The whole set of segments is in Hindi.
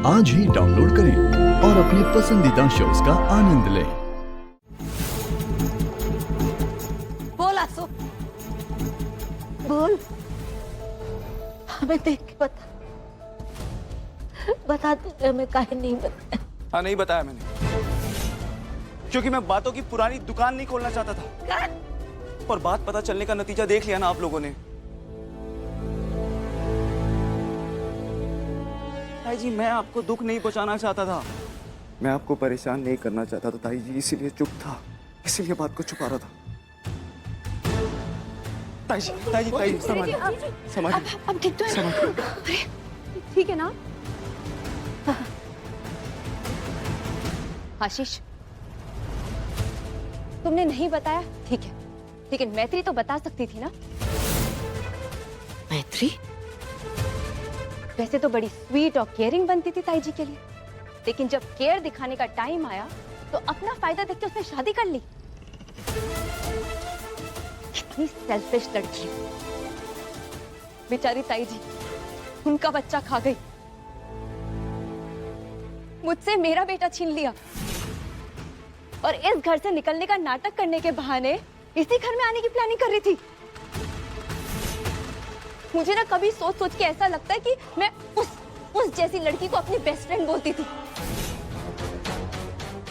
आज ही डाउनलोड करें और अपने पसंदीदा शोज का आनंद लें। बोल आसू, बोल, हमें देख के बता दे, हमें काहे नहीं बताया? हाँ, नहीं बताया मैंने, क्योंकि मैं बातों की पुरानी दुकान नहीं खोलना चाहता था। और बात पता चलने का नतीजा देख लिया ना आप लोगों ने। ताई जी, मैं आपको दुख नहीं पहुंचाना चाहता था, मैं आपको परेशान नहीं करना चाहता था ताई जी, इसीलिए चुप था, इसीलिए बात को छुपा रहा था। ताई जी, समझ अब ठीक तो है? अरे ठीक है ना? आशीष, तुमने नहीं बताया ठीक है, लेकिन मैत्री तो बता सकती थी ना। मैत्री वैसे तो बड़ी स्वीट और केयरिंग बनती थी ताई जी के लिए, लेकिन जब केयर दिखाने का टाइम आया तो अपना फायदा देख के उसने शादी कर ली। कितनी सेल्फिश लड़की है बेचारी ताई जी, उनका बच्चा खा गई, मुझसे मेरा बेटा छीन लिया और इस घर से निकलने का नाटक करने के बहाने इसी घर में आने की प्लानिंग कर रही थी। मुझे ना कभी सोच सोच के ऐसा लगता है कि मैं उस जैसी लड़की को अपनी बेस्ट फ्रेंड बोलती थी।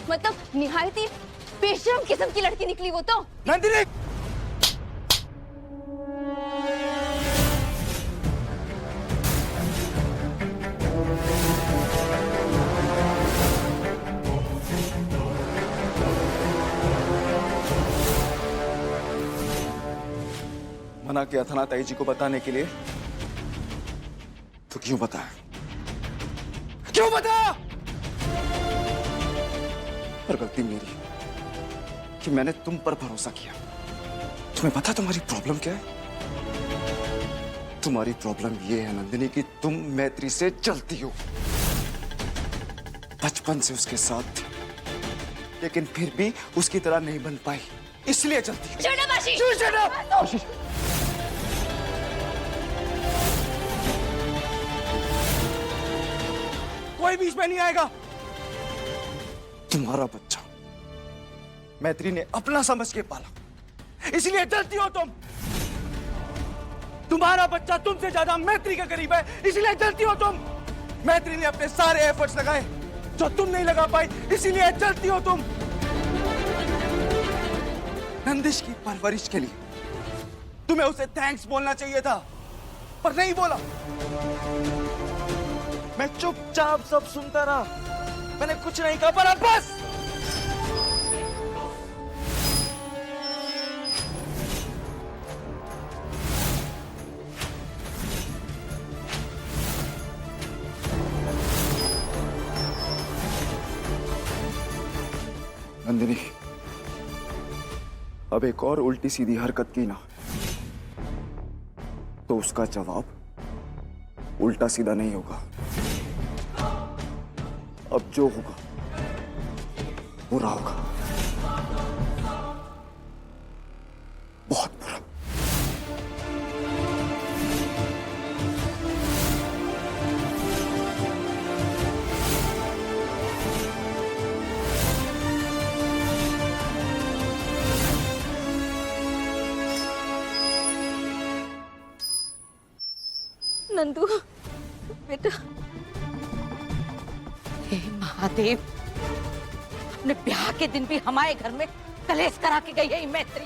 मतलब निहायत ही बेशर्म किस्म की लड़की निकली वो तो। नंदिनी, मना किया था ना ताई जी को बताने के लिए, तो क्यों बताया? क्यों बताया? पर गलती मेरी कि मैंने तुम पर भरोसा किया। तुम्हें पता तुम्हारी प्रॉब्लम क्या है? तुम्हारी प्रॉब्लम ये है नंदिनी कि तुम मैत्री से जलती हो। बचपन से उसके साथ थी, लेकिन फिर भी उसकी तरह नहीं बन पाई, इसलिए जलती हो। Shut up, आशीष! Shut up! आशीष! कोई बीच में नहीं आएगा। तुम्हारा बच्चा मैत्री ने अपना समझ के पाला, इसलिए जलती हो तुम। तुम्हारा बच्चा तुमसे ज्यादा मैत्री के करीब है, इसलिए जलती हो तुम। मैत्री ने अपने सारे एफर्ट्स लगाए जो तुम नहीं लगा पाई, इसीलिए जलती हो तुम। नंदिश की परवरिश के लिए तुम्हें उसे थैंक्स बोलना चाहिए था, पर नहीं बोला। मैं चुपचाप सब सुनता रहा, मैंने कुछ नहीं कहा, पर अब बस। नंदिनी, अब एक और उल्टी सीधी हरकत की ना, तो उसका जवाब उल्टा सीधा नहीं होगा। अब जो होगा बुरा होगा, बहुत बुरा। नंदू बेटा, हे महादेव, अपने ब्याह के दिन भी हमारे घर में कलेश करा के गई है ये मैत्री।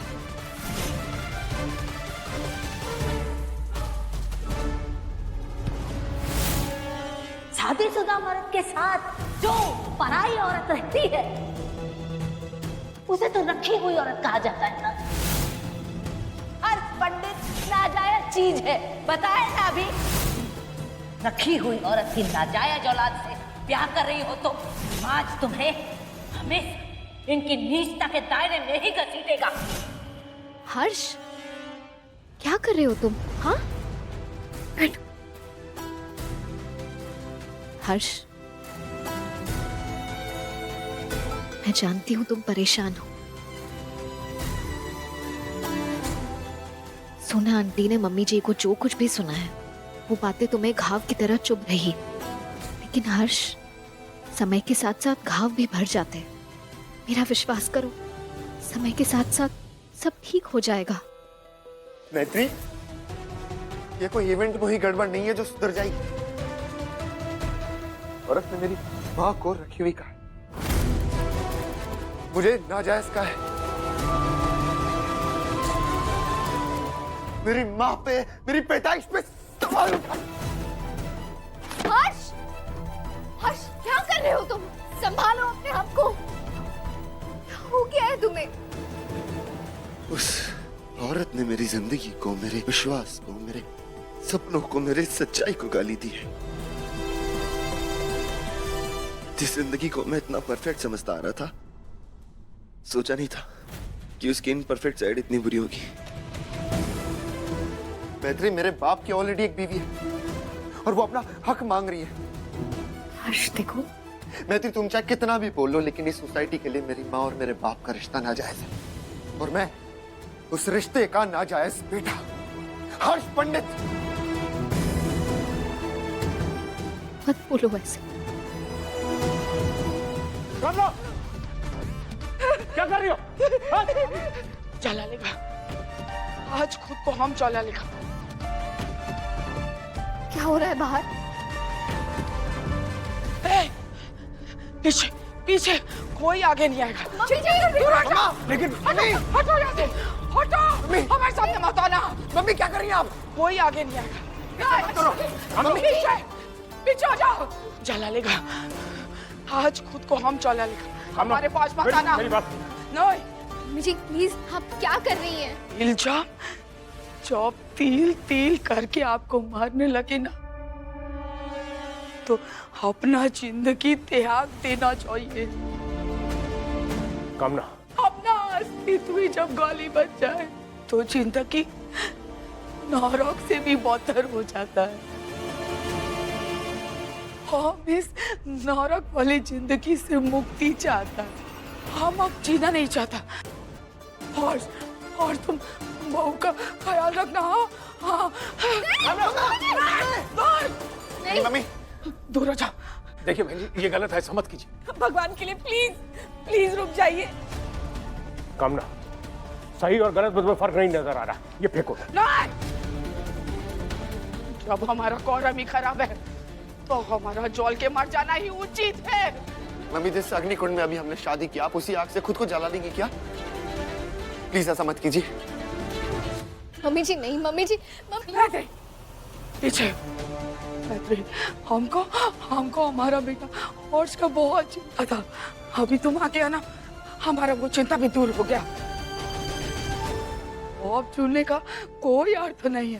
शादीशुदा मर्द के साथ जो पराई औरत रहती है उसे तो रखी हुई औरत कहा जाता है ना। हर पंडित नाजायज चीज है, बताए ना अभी। रखी हुई औरत की नाजायज औलाद से ब्याह कर रही हो तो आज तुम्हें हमें इनकी नीचता के दायरे में ही घसीटेगा। हर्ष, क्या कर रहे हो तुम? हाँ, हर्ष, मैं जानती हूँ तुम परेशान हो। सुना आंटी ने मम्मी जी को जो कुछ भी सुना है वो बातें तुम्हें घाव की तरह चुभ रही, लेकिन हर्ष, समय के साथ साथ घाव भी भर जाते हैं। मेरा विश्वास करो, समय के साथ साथ सब ठीक हो जाएगा। मैत्री, ये कोई इवेंट में ही गड़बड़ नहीं है जो सुधर जाएगी। औरत ने मेरी माँ को रखी हुई कहा, मुझे नाजायज कहा है। मेरी माँ पे, मेरी पैदाइश पे सवाल उठा। हर्ष, हर्ष क्या कर रहे हो तुम? संभालो अपने आप को। हो क्या है तुम्हें? उस औरत ने मेरी जिंदगी को, मेरे विश्वास को, मेरे सपनों को, मेरे सच्चाई को गाली दी है। जिस जिंदगी को मैं इतना परफेक्ट समझता आ रहा था, सोचा नहीं था कि उसकी इनपरफेक्ट साइड इतनी बुरी होगी। मैत्री, मेरे बाप की ऑलरेडी एक बीवी है और वो अपना हक मांग रही है। हर्ष देखो, मैत्री, तुम चाहे कितना भी बोल लो, लेकिन इस सोसाइटी के लिए मेरी माँ और मेरे बाप का रिश्ता नाजायज है और मैं उस रिश्ते का नाजायज बेटा हर्ष पंडित। मत बोलो ऐसे। क्या कर रही हो? हाँ? चला लेगा, आज खुद को हम चला लेगा। क्या हो रहा है बाहर? पीछे पीछे कोई आगे नहीं आएगा। दूर हटो। लेकिन हटो यहाँ से, हटो। हमारे सामने मत आना। मम्मी क्या कर रही हैं आप? कोई आगे नहीं आएगा। पीछे पीछे हो जाओ। चला लेगा, आज खुद को हम चला लेगा। हमारे पास मत आना। मेरी बात नहीं। मुझे प्लीज, आप क्या कर रही हैं? इल्जाम जब तिल तिल करके आपको मारने लगे ना, तो अपना जिंदगी त्याग देना चाहिए। कामना, अपना अस्तित्व ही जब गाली बच जाए तो जिंदगी नरक से भी बदतर हो जाता है। हम इस नरक वाली जिंदगी से मुक्ति चाहता है। हम अब जीना नहीं चाहता। और तुम बहू का ख्याल रखना। हाँ। नहीं मम्मी, दूर हो जाओ। देखिए बहन जी, ये गलत है, समझ कीजिए। भगवान के लिए प्लीज प्लीज रुक जाइए। कामना, सही और गलत में फर्क नहीं नजर आ रहा, ये फेंको। नहीं, जब हमारा कौरम ही खराब है तो हमारा जल के मर जाना ही उचित है। मम्मी, जिस अग्निकुंड में अभी हमने शादी की, आप उसी आग से खुद को जला लेंगी क्या? प्लीज ऐसा मत कीजिए। मम्मी जी नहीं, मम्मी जी। पीछे हमको हमारा बेटा हर्ष का बहुत चिंता था। अभी तुम आके आना, हमारा वो चिंता भी दूर हो गया। अब चुनने का कोई अर्थ नहीं है।